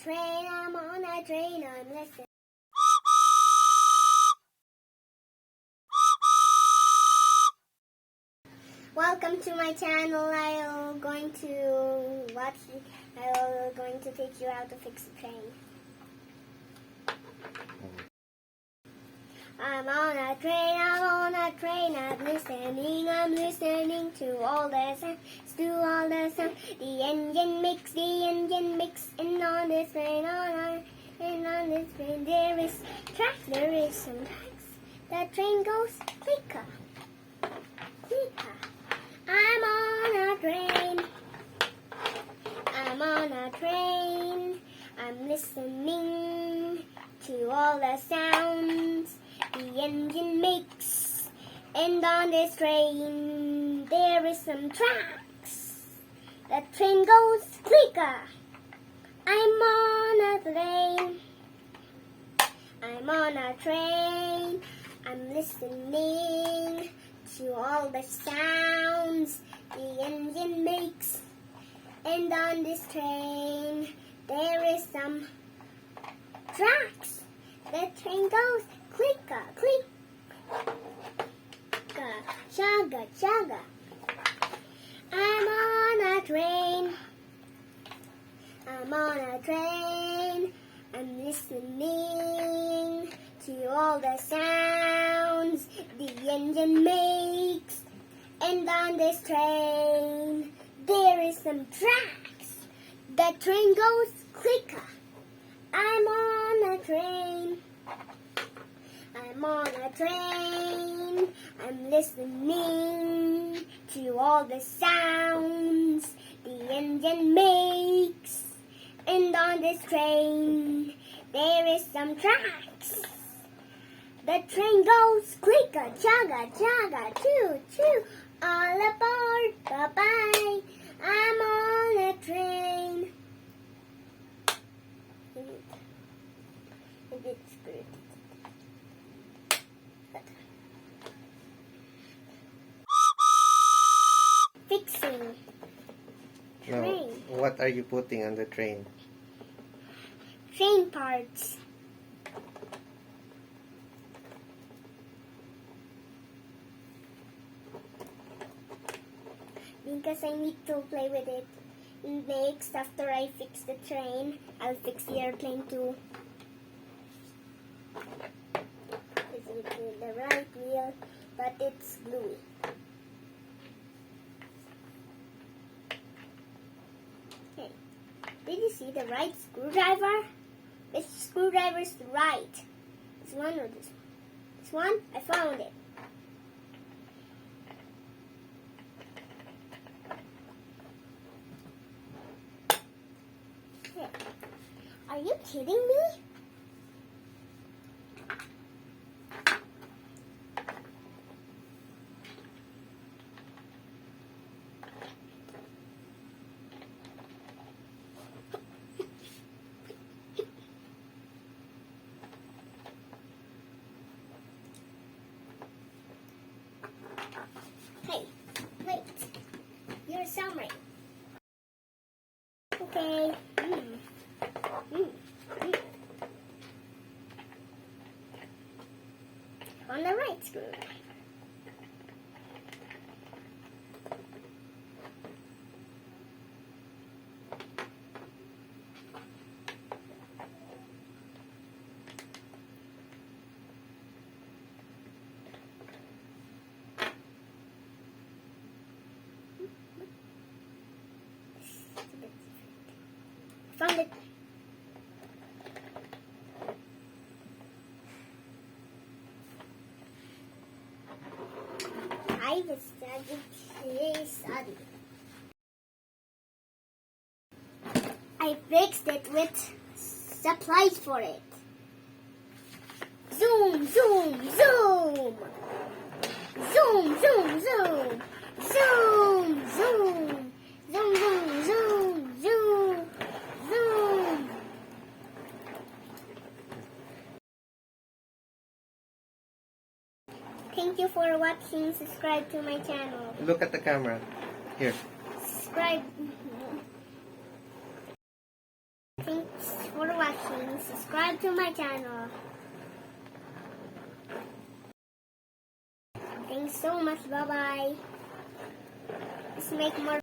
train, I'm on a train, I'm listening. Welcome to my channel. I'm going to teach you how to fix a train. I'm on a train, I'm listening to all the sounds, The engine mix, and on this train, there is some tracks. The train goes clicker, clicker. I'm on a train, I'm listening to all the sounds the engine makes, and on this train there is some tracks. The train goes clicker. I'm on a train, I'm listening to all the sounds the engine makes, and on this train there is some tracks. The train goes clicker, clicker, chugga, chugga. I'm on a train, I'm listening to all the sounds the engine makes, and on this train there is some tracks. The train goes clicker. I'm on a train, I'm listening to all the sounds the engine makes, and on this train there is some tracks. The train goes clicker, chugga, chugga, choo, choo, all aboard, bye-bye. I'm on a train. It's good. Fixing Now, train. what are you putting on the train? Train parts. Because I need to play with it. Next, after I fix the train, I'll fix the airplane too. This is the right wheel, but it's gluey. Okay. Did you see the right screwdriver? Which screwdriver is right? This one or this one? This one? I found it. Are you kidding me? Hey, wait. You're summary. Okay. On the right screw. Found it. I was studying. I fixed it with supplies for it. Zoom, zoom, zoom. Zoom, zoom, zoom. Zoom, zoom. Zoom, zoom, zoom, zoom, zoom. Thank you for watching. Subscribe to my channel. Look at the camera. Here. Subscribe. Thanks for to my channel. Thanks so much. Bye-bye. Let's make more.